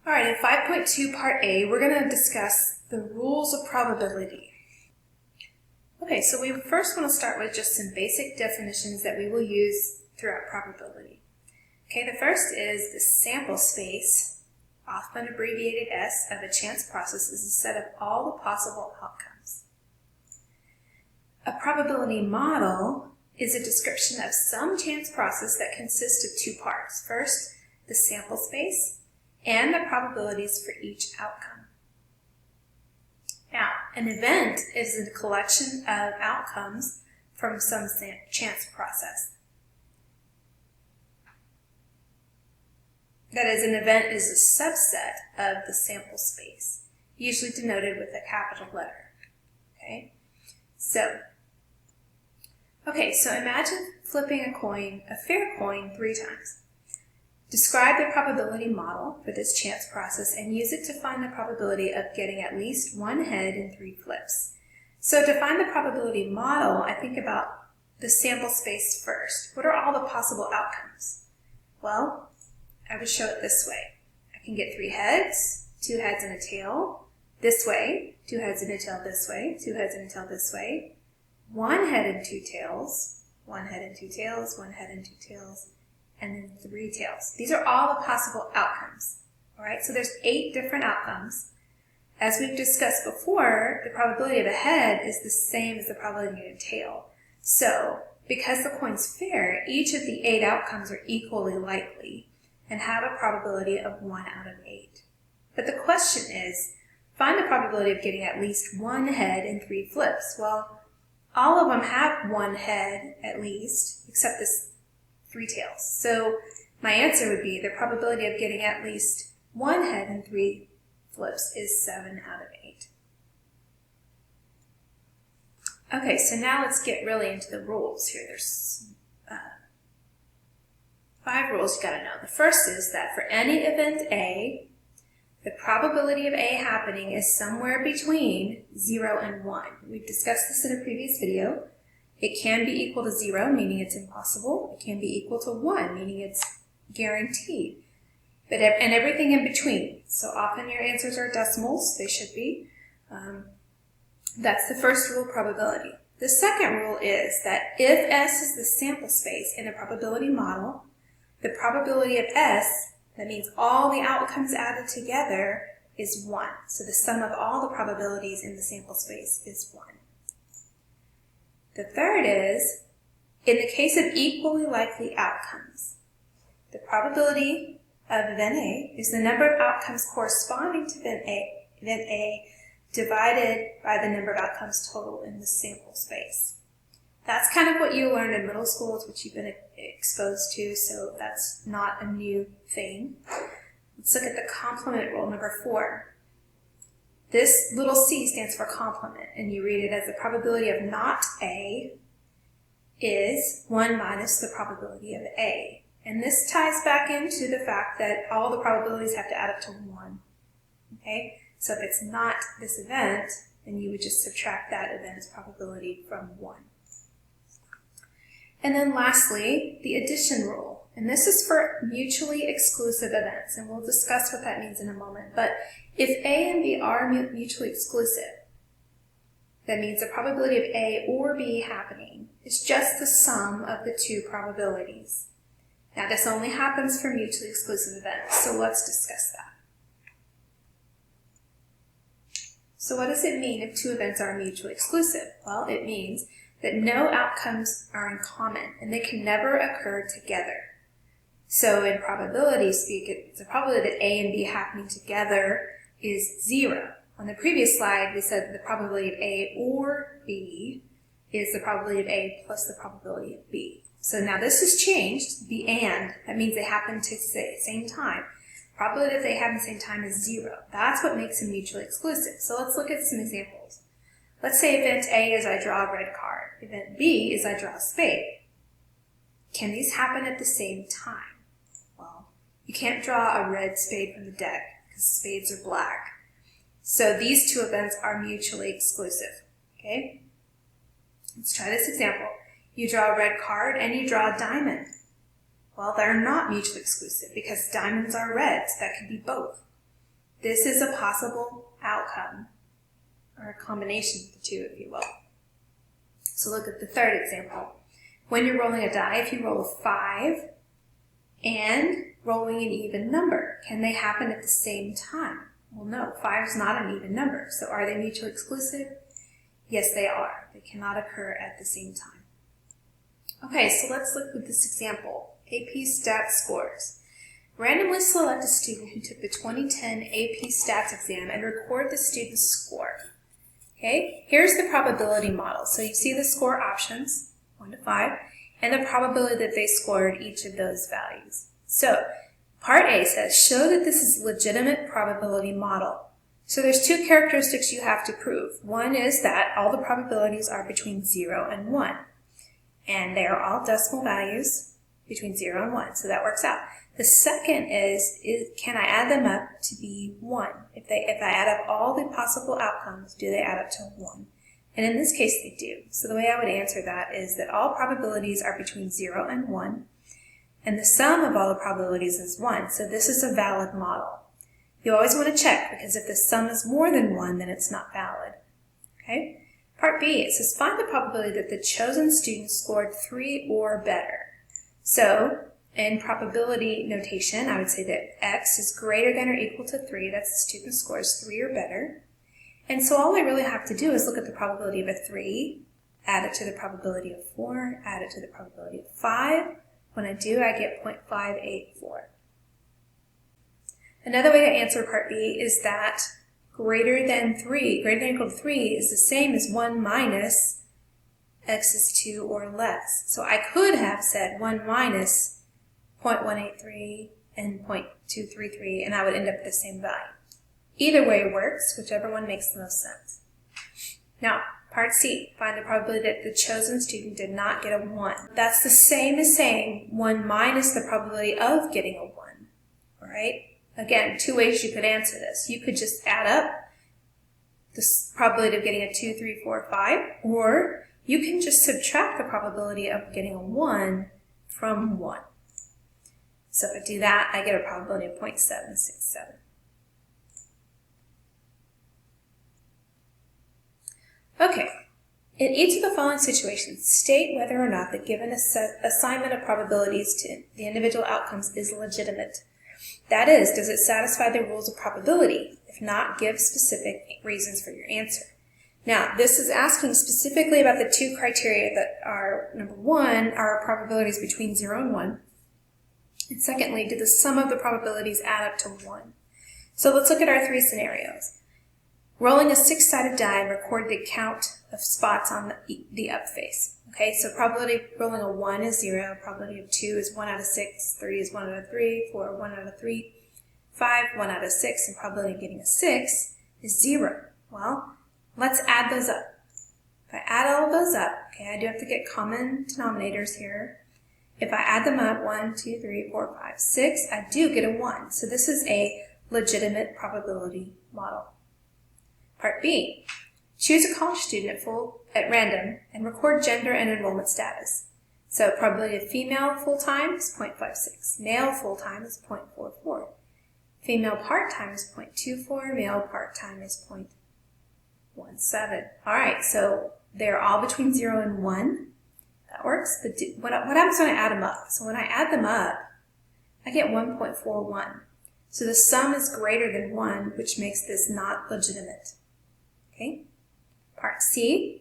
All right, in 5.2 Part A, we're going to discuss the rules of probability. Okay, so we first want to start with just some basic definitions that we will use throughout probability. Okay, the first is the sample space, often abbreviated S, of a chance process is a set of all the possible outcomes. A probability model is a description of some chance process that consists of two parts. First, the sample space, and the probabilities for each outcome. Now, an event is a collection of outcomes from some chance process. That is, an event is a subset of the sample space, usually denoted with a capital letter. Okay, so imagine flipping a coin, a fair coin, 3 times. Describe the probability model for this chance process and use it to find the probability of getting at least one head in 3 flips. So to find the probability model, I think about the sample space first. What are all the possible outcomes? Well, I would show it this way. I can get 3 heads, 2 heads and a tail, this way, 2 heads and a tail this way, 2 heads and a tail this way, 1 head and 2 tails, 1 head and 2 tails, 1 head and 2 tails, and then 3 tails. These are all the possible outcomes. All right, so there's 8 different outcomes. As we've discussed before, the probability of a head is the same as the probability of a tail. So, because the coin's fair, each of the 8 outcomes are equally likely and have a probability of 1 out of 8. But the question is, find the probability of getting at least 1 head in 3 flips. Well, all of them have 1 head at least, except this 3 tails. So my answer would be the probability of getting at least 1 head in 3 flips is 7 out of 8. Okay, so now let's get really into the rules here. There's 5 rules you gotta know. The first is that for any event A, the probability of A happening is somewhere between 0 and 1. We've discussed this in a previous video. It can be equal to 0, meaning it's impossible. It can be equal to 1, meaning it's guaranteed. And everything in between. So often your answers are decimals. They should be. That's the first rule of probability. The second rule is that if S is the sample space in a probability model, the probability of S, that means all the outcomes added together, is 1. So the sum of all the probabilities in the sample space is 1. The third is, in the case of equally likely outcomes, the probability of event A is the number of outcomes corresponding to event A divided by the number of outcomes total in the sample space. That's kind of what you learned in middle school. It's what you've been exposed to, so that's not a new thing. Let's look at the complement rule, number 4. This little c stands for complement, and you read it as the probability of not A is 1 minus the probability of A. And this ties back into the fact that all the probabilities have to add up to 1. Okay? So if it's not this event, then you would just subtract that event's probability from 1. And then lastly, the addition rule. And this is for mutually exclusive events, and we'll discuss what that means in a moment. But if A and B are mutually exclusive, that means the probability of A or B happening is just the sum of the 2 probabilities. Now this only happens for mutually exclusive events, so let's discuss that. So what does it mean if 2 events are mutually exclusive? Well, it means that no outcomes are in common, and they can never occur together. So in probability speak, it's a probability that A and B happening together is 0. On the previous slide, we said that the probability of A or B is the probability of A plus the probability of B. So now this has changed, the and, that means they happen to the same time. Probability that they happen at the same time is 0. That's what makes them mutually exclusive. So let's look at some examples. Let's say event A is I draw a red card. Event B is I draw a spade. Can these happen at the same time? Well, you can't draw a red spade from the deck because spades are black. So these 2 events are mutually exclusive. Okay? Let's try this example. You draw a red card and you draw a diamond. Well, they're not mutually exclusive because diamonds are red, so that could be both. This is a possible outcome, or a combination of the two, if you will. So look at the third example. When you're rolling a die, if you roll a 5 and rolling an even number, can they happen at the same time? Well, no, 5 is not an even number. So are they mutually exclusive? Yes, they are. They cannot occur at the same time. Okay, so let's look at this example. AP Stats scores. Randomly select a student who took the 2010 AP Stats exam and record the student's score. Okay, here's the probability model. So you see the score options, 1 to 5, and the probability that they scored each of those values. So part A says, show that this is a legitimate probability model. So there's two characteristics you have to prove. One is that all the probabilities are between 0 and 1. And they are all decimal values between 0 and 1. So that works out. The second is can I add them up to be 1? If I add up all the possible outcomes, do they add up to 1? And in this case, they do. So the way I would answer that is that all probabilities are between 0 and 1. And the sum of all the probabilities is 1. So this is a valid model. You always want to check, because if the sum is more than 1, then it's not valid. Okay? Part B, it says find the probability that the chosen student scored 3 or better. So in probability notation, I would say that x is greater than or equal to 3. That's the student scores 3 or better. And so all I really have to do is look at the probability of a 3, add it to the probability of 4, add it to the probability of 5. When I do, I get 0.584. Another way to answer part B is that greater than or equal to 3 is the same as 1 minus x is 2 or less. So I could have said 1 minus 0.183 and 0.233, and I would end up with the same value. Either way works, whichever one makes the most sense. Now, part C, find the probability that the chosen student did not get a 1. That's the same as saying 1 minus the probability of getting a 1, all right? Again, two ways you could answer this. You could just add up the probability of getting a 2, 3, 4, 5, or you can just subtract the probability of getting a 1 from 1. So if I do that, I get a probability of 0.767. Okay, in each of the following situations, state whether or not the given assignment of probabilities to the individual outcomes is legitimate. That is, does it satisfy the rules of probability? If not, give specific reasons for your answer. Now, this is asking specifically about the two criteria that are, number 1, are probabilities between 0 and 1. And secondly, do the sum of the probabilities add up to 1? So let's look at our 3 scenarios. Rolling a 6-sided die and record the count of spots on the up face. Okay, so probability of rolling a 1 is 0, probability of 2 is 1 out of 6, 3 is 1 out of 3, 4, 1 out of 3, 5, 1 out of 6, and probability of getting a 6 is 0. Well, let's add those up. If I add all of those up, okay, I do have to get common denominators here. If I add them up, 1, 2, 3, 4, 5, 6, I do get a 1. So this is a legitimate probability model. Part B, choose a college student at random and record gender and enrollment status. So probability of female full-time is 0.56, male full-time is 0.44, female part-time is 0.24, male part-time is 0.17. All right, so they're all between 0 and 1. That works, but what happens when I add them up? So when I add them up, I get 1.41. So the sum is greater than 1, which makes this not legitimate. Okay? Part C,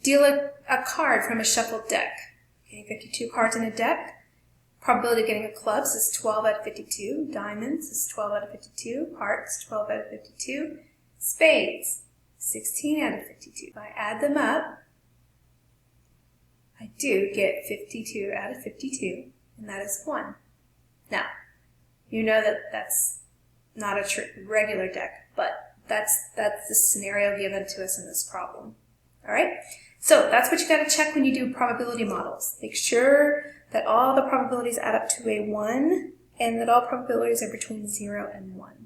deal a card from a shuffled deck. Okay, 52 cards in a deck. Probability of getting a clubs is 12 out of 52. Diamonds is 12 out of 52. Hearts, 12 out of 52. Spades, 16 out of 52. If I add them up, I do get 52 out of 52, and that is 1. Now, you know that that's not a regular deck, but that's the scenario given to us in this problem. All right? So that's what you got to check when you do probability models. Make sure that all the probabilities add up to a 1 and that all probabilities are between 0 and 1.